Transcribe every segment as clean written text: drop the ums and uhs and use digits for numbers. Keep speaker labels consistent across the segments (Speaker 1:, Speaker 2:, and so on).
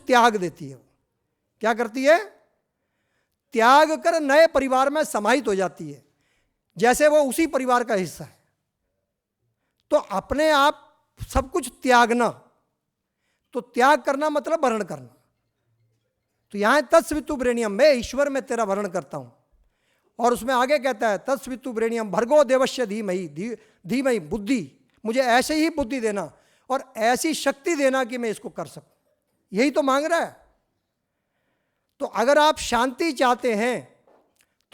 Speaker 1: त्याग देती है। क्या करती है? त्याग कर नए परिवार में समाहित हो जाती है, जैसे वो उसी परिवार का हिस्सा है। तो अपने आप सब कुछ त्यागना, तो त्याग करना मतलब वर्ण करना। तो यहां तत्सवितु वरेण्यम, मैं ईश्वर में तेरा वर्ण करता हूं। और उसमें आगे कहता है तत्सवितु वरेण्यम भर्गो देवस्य धीमहि, धीमहि बुद्धि, मुझे ऐसे ही बुद्धि देना और ऐसी शक्ति देना कि मैं इसको कर सकूं। यही तो मांग रहा है। तो अगर आप शांति चाहते हैं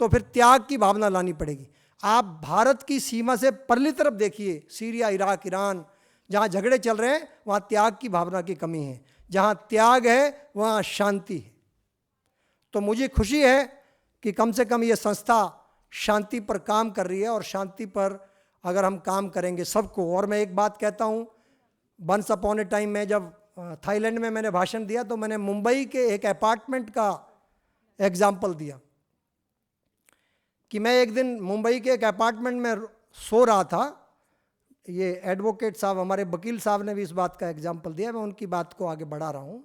Speaker 1: तो फिर त्याग की भावना लानी पड़ेगी। आप भारत की सीमा से परली तरफ देखिए, सीरिया, इराक, ईरान, जहां झगड़े चल रहे हैं वहां त्याग की भावना की कमी है। जहां त्याग है वहां शांति है। तो मुझे खुशी है कि कम से कम ये संस्था शांति पर काम कर रही है, और शांति पर अगर हम काम करेंगे सबको। और मैं एक बात कहता हूँ, वंस अपॉन ए टाइम में जब थाईलैंड में मैंने भाषण दिया तो मैंने मुंबई के एक अपार्टमेंट का एग्जाम्पल दिया कि मैं एक दिन मुंबई के एक अपार्टमेंट में सो रहा था। ये एडवोकेट साहब, हमारे वकील साहब ने भी इस बात का एग्जाम्पल दिया। मैं उनकी बात को आगे बढ़ा रहा हूँ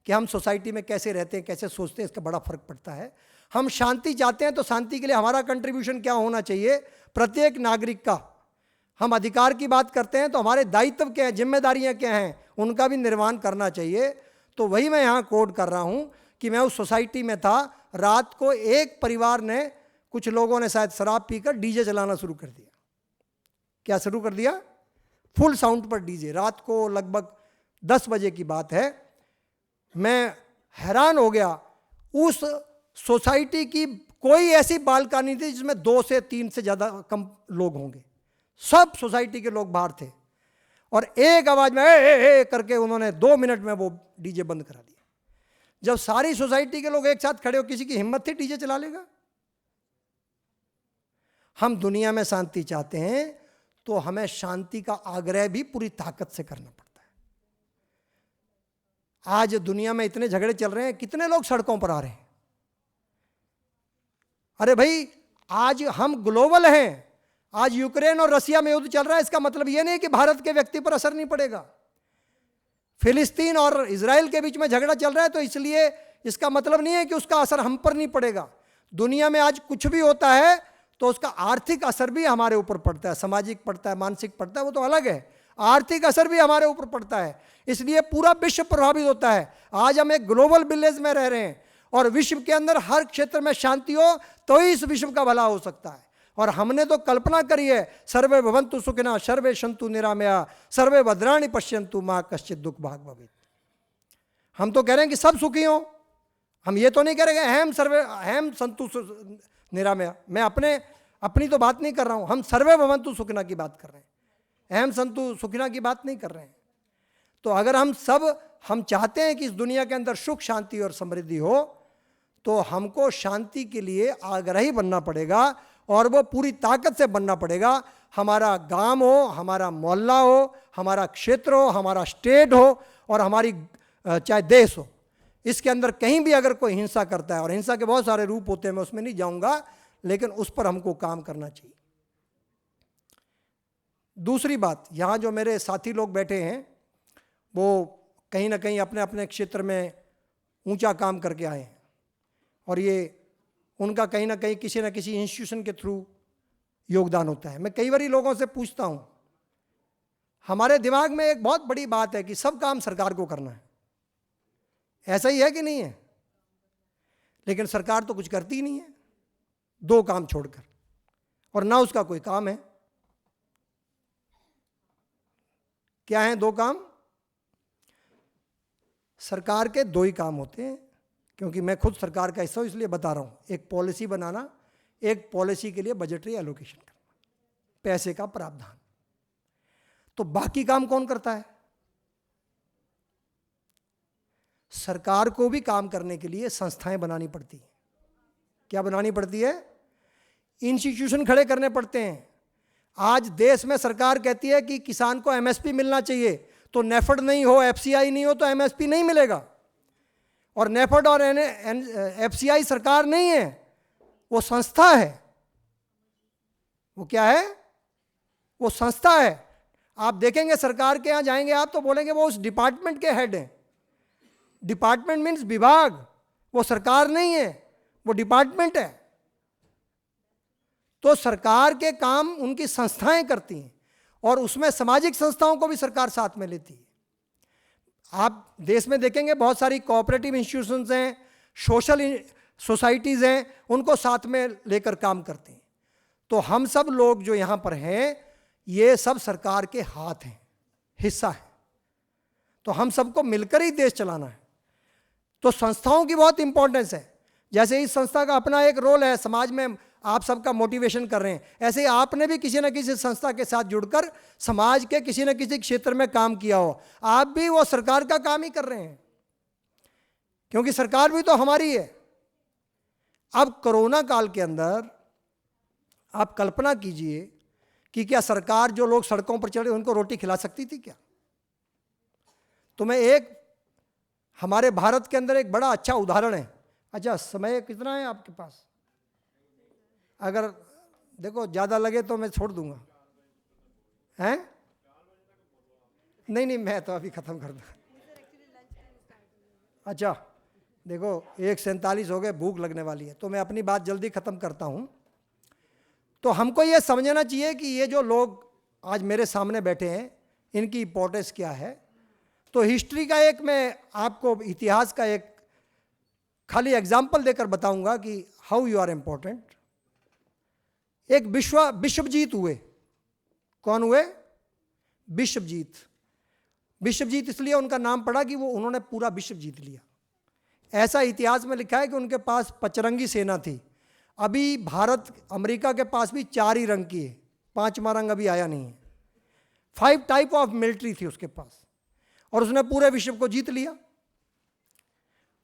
Speaker 1: कि हम सोसाइटी में कैसे रहते हैं, कैसे सोचते हैं, इसका बड़ा फर्क पड़ता है। हम शांति चाहते हैं तो शांति के लिए हमारा कंट्रीब्यूशन क्या होना चाहिए? प्रत्येक नागरिक का। हम अधिकार की बात करते हैं तो हमारे दायित्व क्या हैं, जिम्मेदारियां क्या हैं, उनका भी निर्वहन करना चाहिए। तो वही मैं यहाँ कोड कर रहा हूँ कि मैं उस सोसाइटी में था, रात को एक परिवार ने, कुछ लोगों ने शायद शराब पीकर डीजे चलाना शुरू कर दिया। क्या शुरू कर दिया? फुल साउंड पर डीजे। रात को लगभग 10 बजे की बात है। मैं हैरान हो गया। उस सोसाइटी की कोई ऐसी बालकनी थी जिसमें 2 से 3 से ज़्यादा कम लोग होंगे। सब सोसाइटी के लोग बाहर थे और एक आवाज में ए करके उन्होंने 2 मिनट में वो डीजे बंद करा दिया। जब सारी सोसाइटी के लोग एक साथ खड़े हो, किसी की हिम्मत थी डीजे चला लेगा? हम दुनिया में शांति चाहते हैं तो हमें शांति का आग्रह भी पूरी ताकत से करना पड़ता है। आज दुनिया में इतने झगड़े चल रहे हैं, कितने लोग सड़कों पर आ रहे हैं। अरे भाई, आज हम ग्लोबल हैं। आज यूक्रेन और रसिया में युद्ध चल रहा है, इसका मतलब यह नहीं कि भारत के व्यक्ति पर असर नहीं पड़ेगा। फिलिस्तीन और इजराइल के बीच में झगड़ा चल रहा है तो इसलिए इसका मतलब नहीं है कि उसका असर हम पर नहीं पड़ेगा। दुनिया में आज कुछ भी होता है तो उसका आर्थिक असर भी हमारे ऊपर पड़ता है, सामाजिक पड़ता है, मानसिक पड़ता है, वो तो अलग है। आर्थिक असर भी हमारे ऊपर पड़ता है, इसलिए पूरा विश्व प्रभावित होता है। आज हम एक ग्लोबल विलेज में रह रहे हैं और विश्व के अंदर हर क्षेत्र में शांति हो तो ही इस विश्व का भला हो सकता है। और हमने तो कल्पना करी है, सर्वे भवन्तु सुखिनः सर्वे सन्तु निरामया सर्वे भद्राणि पश्यन्तु मा कश्चित् दुःख भाग् भवेत्। हम तो कह रहे हैं कि सब सुखी हों। हम ये तो नहीं कह रहे अहम सन्तु निरामया। मैं अपनी तो बात नहीं कर रहा हूँ। हम सर्वे भवन्तु सुखिनः की बात कर रहे हैं, अहम सन्तु सुखिनः की बात नहीं कर रहे हैं। तो अगर हम चाहते हैं कि इस दुनिया के अंदर सुख, शांति और समृद्धि हो तो हमको शांति के लिए आग्रही बनना पड़ेगा, और वो पूरी ताकत से बनना पड़ेगा। हमारा गांव हो, हमारा मोहल्ला हो, हमारा क्षेत्र हो, हमारा स्टेट हो और हमारी चाहे देश हो, इसके अंदर कहीं भी अगर कोई हिंसा करता है, और हिंसा के बहुत सारे रूप होते हैं, मैं उसमें नहीं जाऊंगा, लेकिन उस पर हमको काम करना चाहिए। दूसरी बात, यहाँ जो मेरे साथी लोग बैठे हैं वो कहीं ना कहीं अपने अपने क्षेत्र में ऊंचा काम करके आए हैं, और ये उनका कहीं ना कहीं किसी न किसी इंस्टीट्यूशन के थ्रू योगदान होता है। मैं कई बार लोगों से पूछता हूँ, हमारे दिमाग में एक बहुत बड़ी बात है कि सब काम सरकार को करना है। ऐसा ही है कि नहीं है? लेकिन सरकार तो कुछ करती ही नहीं है, 2 काम छोड़कर, और ना उसका कोई काम है। क्या है 2 काम? सरकार के 2 ही काम होते हैं, क्योंकि मैं खुद सरकार का हिस्सा हूं इसलिए बता रहा हूं। एक पॉलिसी बनाना, एक पॉलिसी के लिए बजटरी एलोकेशन करना, पैसे का प्रावधान। तो बाकी काम कौन करता है? सरकार को भी काम करने के लिए संस्थाएं बनानी पड़ती हैं। क्या बनानी पड़ती है? इंस्टीट्यूशन खड़े करने पड़ते हैं। आज देश में सरकार कहती है कि किसान को एमएसपी मिलना चाहिए, तो नेफेड नहीं हो, एफसीआई नहीं हो तो एमएसपी नहीं मिलेगा। और नेफेड और एफसीआई सरकार नहीं है, वो संस्था है। वो क्या है? वो संस्था है। आप देखेंगे सरकार के यहाँ जाएंगे आप तो बोलेंगे वो उस डिपार्टमेंट के हेड हैं। डिपार्टमेंट मीन्स विभाग, वो सरकार नहीं है, वो डिपार्टमेंट है। तो सरकार के काम उनकी संस्थाएं करती हैं और उसमें सामाजिक संस्थाओं को भी सरकार साथ में लेती है। आप देश में देखेंगे बहुत सारी कोऑपरेटिव इंस्टीट्यूशंस हैं, सोशल सोसाइटीज़ हैं, उनको साथ में लेकर काम करते हैं। तो हम सब लोग जो यहाँ पर हैं ये सब सरकार के हाथ हैं, हिस्सा है। तो हम सबको मिलकर ही देश चलाना है। तो संस्थाओं की बहुत इंपॉर्टेंस है। जैसे इस संस्था का अपना एक रोल है, समाज में आप सबका मोटिवेशन कर रहे हैं, ऐसे ही आपने भी किसी न किसी संस्था के साथ जुड़कर समाज के किसी न किसी क्षेत्र में काम किया हो। आप भी वो सरकार का काम ही कर रहे हैं, क्योंकि सरकार भी तो हमारी है। अब कोरोना काल के अंदर आप कल्पना कीजिए कि क्या सरकार जो लोग सड़कों पर चढ़े उनको रोटी खिला सकती थी क्या? तो मैं एक हमारे भारत के अंदर एक बड़ा अच्छा उदाहरण है। अच्छा, समय कितना है आपके पास? अगर देखो ज़्यादा लगे तो मैं छोड़ दूंगा। हैं? नहीं, मैं तो अभी ख़त्म कर दूँ। अच्छा देखो 1:47 हो गए, भूख लगने वाली है, तो मैं अपनी बात जल्दी ख़त्म करता हूँ। तो हमको ये समझना चाहिए कि ये जो लोग आज मेरे सामने बैठे हैं इनकी इम्पोर्टेंस क्या है। तो हिस्ट्री का एक मैं आपको इतिहास का एक खाली एग्जाम्पल देकर बताऊंगा कि हाउ यू आर इम्पोर्टेंट। एक विश्वजीत हुए। कौन हुए? विश्वजीत। विश्वजीत इसलिए उनका नाम पड़ा कि वो उन्होंने पूरा विश्व जीत लिया। ऐसा इतिहास में लिखा है कि उनके पास 5 रंगी सेना थी। अभी भारत अमेरिका के पास भी 4 ही रंग की है, 5वां रंग अभी आया नहीं है। 5 टाइप ऑफ मिलिट्री थी उसके पास और उसने पूरे विश्व को जीत लिया।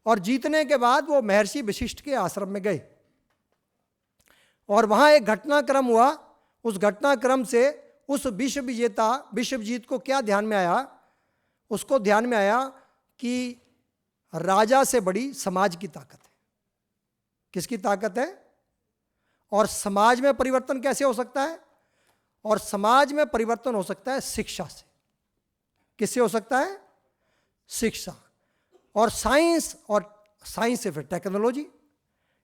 Speaker 1: और जीतने के बाद वो महर्षि वशिष्ठ के आश्रम में गए और वहाँ एक घटनाक्रम हुआ। उस घटनाक्रम से उस विश्व विजेता विश्वजीत को क्या ध्यान में आया? उसको ध्यान में आया कि राजा से बड़ी समाज की ताकत है। किसकी ताकत है? और समाज में परिवर्तन कैसे हो सकता है? और समाज में परिवर्तन हो सकता है शिक्षा से। किससे हो सकता है? शिक्षा। और साइंस, और साइंस से फिर टेक्नोलॉजी,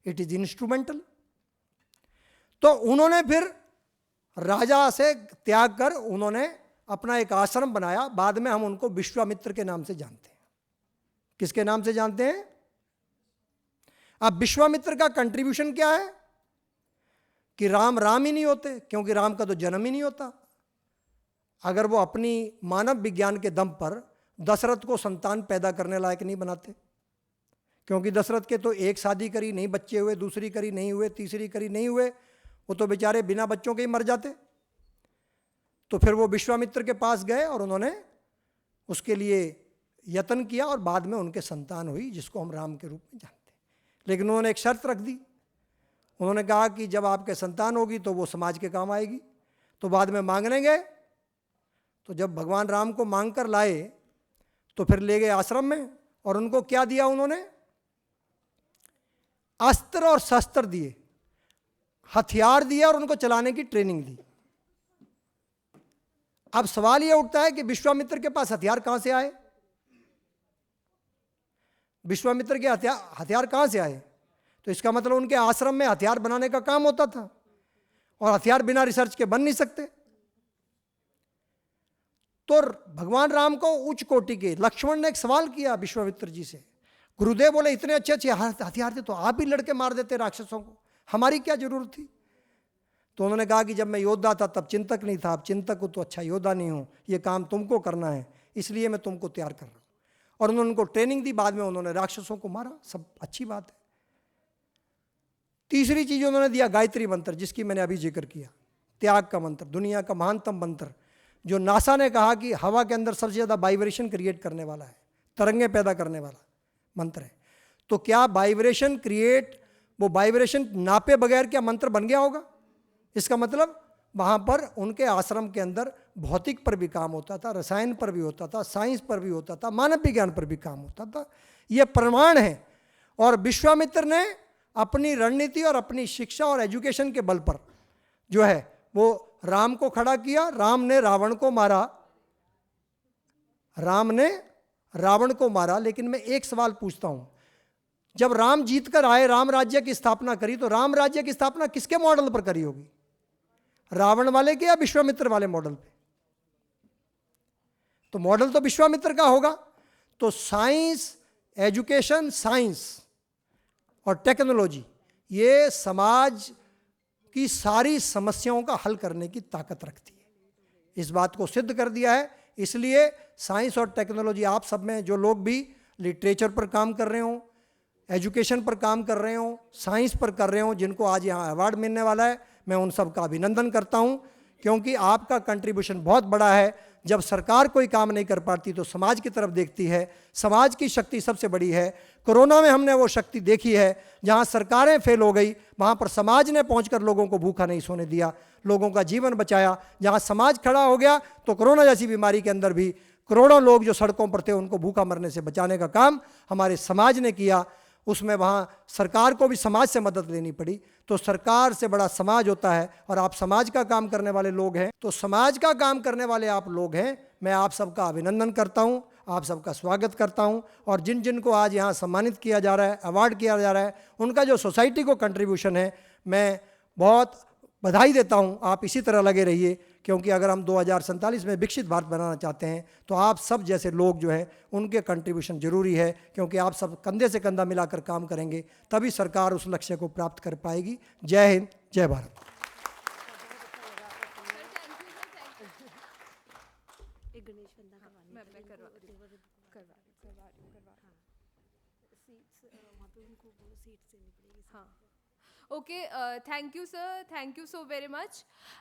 Speaker 1: इट इज इंस्ट्रूमेंटल। तो उन्होंने फिर राजा से त्याग कर उन्होंने अपना एक आश्रम बनाया। बाद में हम उनको विश्वामित्र के नाम से जानते हैं। किसके नाम से जानते हैं? अब विश्वामित्र का कंट्रीब्यूशन क्या है कि राम ही नहीं होते, क्योंकि राम का तो जन्म ही नहीं होता अगर वो अपनी मानव विज्ञान के दम पर दशरथ को संतान पैदा करने लायक नहीं बनाते। क्योंकि दशरथ के तो एक शादी करी नहीं बच्चे हुए, दूसरी करी नहीं हुए, तीसरी करी नहीं हुए, वो तो बेचारे बिना बच्चों के ही मर जाते। तो फिर वो विश्वामित्र के पास गए और उन्होंने उसके लिए यत्न किया और बाद में उनके संतान हुई, जिसको हम राम के रूप में जानते हैं। लेकिन उन्होंने एक शर्त रख दी। उन्होंने कहा कि जब आपके संतान होगी तो वो समाज के काम आएगी। तो बाद में मांगने गए, तो जब भगवान राम को मांग कर लाए तो फिर ले गए आश्रम में और उनको क्या दिया? उन्होंने अस्त्र और शस्त्र दिए, हथियार दिए और उनको चलाने की ट्रेनिंग दी। अब सवाल यह उठता है कि विश्वामित्र के पास हथियार कहां से आए? विश्वामित्र के हथियार कहां से आए? तो इसका मतलब उनके आश्रम में हथियार बनाने का काम होता था और हथियार बिना रिसर्च के बन नहीं सकते। तो भगवान राम को उच्च कोटि के लक्ष्मण ने एक सवाल किया विश्वामित्र जी से। गुरुदेव बोले इतने अच्छे अच्छे हथियार थे तो आप भी लड़के मार देते राक्षसों को, हमारी क्या जरूरत थी? तो उन्होंने कहा कि जब मैं योद्धा था तब चिंतक नहीं था, अब चिंतक हूं तो अच्छा योद्धा नहीं हूं, ये काम तुमको करना है, इसलिए मैं तुमको तैयार कर रहा हूं। और उन्होंने उनको ट्रेनिंग दी, बाद में उन्होंने राक्षसों को मारा, सब अच्छी बात है। तीसरी चीज उन्होंने दिया गायत्री मंत्र, जिसकी मैंने अभी जिक्र किया, त्याग का मंत्र, दुनिया का महानतम मंत्र, जो नासा ने कहा कि हवा के अंदर सबसे ज़्यादा वाइब्रेशन क्रिएट करने वाला है, तरंगे पैदा करने वाला मंत्र है। तो क्या वाइब्रेशन क्रिएट, वो वाइब्रेशन नापे बगैर क्या मंत्र बन गया होगा? इसका मतलब वहाँ पर उनके आश्रम के अंदर भौतिक पर भी काम होता था, रसायन पर भी होता था, साइंस पर भी होता था, मानव विज्ञान पर भी काम होता था। ये प्रमाण है। और विश्वामित्र ने अपनी रणनीति और अपनी शिक्षा और एजुकेशन के बल पर जो है वो राम को खड़ा किया। राम ने रावण को मारा, राम ने रावण को मारा। लेकिन मैं एक सवाल पूछता हूं, जब राम जीत कर आए, राम राज्य की स्थापना करी, तो राम राज्य की स्थापना किसके मॉडल पर करी होगी? रावण वाले के या विश्वामित्र वाले मॉडल पे? तो मॉडल तो विश्वामित्र का होगा। तो साइंस, एजुकेशन, साइंस और टेक्नोलॉजी, ये समाज की सारी समस्याओं का हल करने की ताकत रखती है। इस बात को सिद्ध कर दिया है। इसलिए साइंस और टेक्नोलॉजी, आप सब में जो लोग भी लिटरेचर पर काम कर रहे हो, एजुकेशन पर काम कर रहे हो, साइंस पर कर रहे हो, जिनको आज यहाँ अवार्ड मिलने वाला है, मैं उन सब का अभिनंदन करता हूँ, क्योंकि आपका कंट्रीब्यूशन बहुत बड़ा है। जब सरकार कोई काम नहीं कर पाती तो समाज की तरफ देखती है। समाज की शक्ति सबसे बड़ी है। कोरोना में हमने वो शक्ति देखी है, जहाँ सरकारें फेल हो गई, वहाँ पर समाज ने पहुँचकर लोगों को भूखा नहीं सोने दिया, लोगों का जीवन बचाया। जहाँ समाज खड़ा हो गया तो कोरोना जैसी बीमारी के अंदर भी करोड़ों लोग जो सड़कों पर थे, उनको भूखा मरने से बचाने का काम हमारे समाज ने किया। उसमें वहाँ सरकार को भी समाज से मदद लेनी पड़ी। तो सरकार से बड़ा समाज होता है, और आप समाज का काम करने वाले लोग हैं। तो समाज का काम करने वाले आप लोग हैं। मैं आप सबका अभिनंदन करता हूँ, आप सबका स्वागत करता हूँ। और जिन जिन को आज यहाँ सम्मानित किया जा रहा है, अवार्ड किया जा रहा है, उनका जो सोसाइटी को कंट्रीब्यूशन है, मैं बहुत बधाई देता हूँ। आप इसी तरह लगे रहिए, क्योंकि अगर हम 2047 में विकसित भारत बनाना चाहते हैं तो आप सब जैसे लोग जो है उनके कंट्रीब्यूशन जरूरी है, क्योंकि आप सब कंधे से कंधा मिलाकर काम करेंगे, तभी सरकार उस लक्ष्य को प्राप्त कर पाएगी। जय हिंद, जय Bharat.
Speaker 2: Okay, thank you sir, thank you so very much.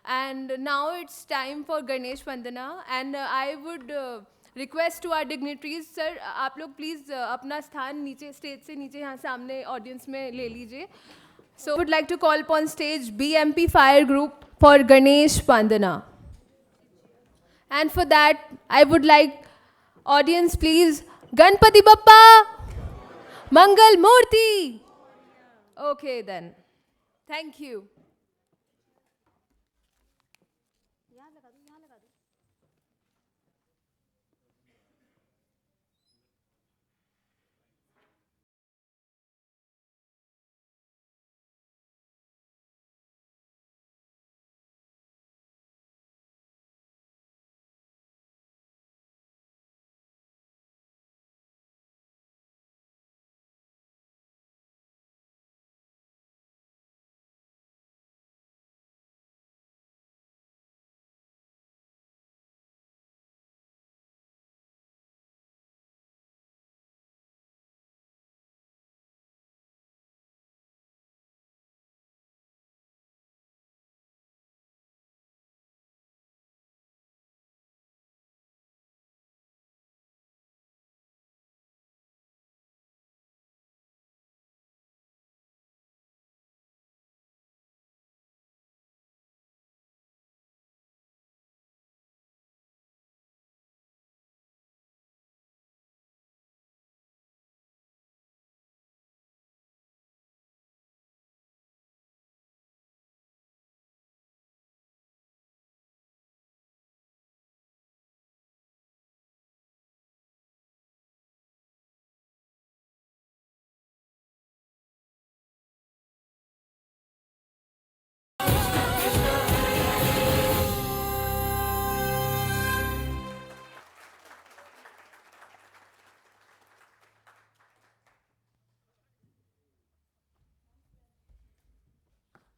Speaker 2: And now it's time for Ganesh Vandana, and I would request to our dignitaries, sir, आप लोग please अपना स्थान नीचे, स्टेज से नीचे यहाँ सामने ऑडियंस में ले लीजिए. So I would like to call upon stage BMP Fire Group for Ganesh Vandana. And for that, I would like audience please, Ganpati Bappa, Mangal Murti. Okay then. Thank you.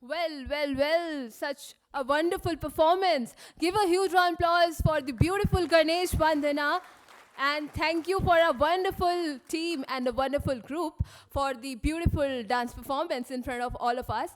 Speaker 2: Well, such a wonderful performance. Give a huge round of applause for the beautiful Ganesh Vandana. And thank you for a wonderful team and a wonderful group for the beautiful dance performance in front of all of us.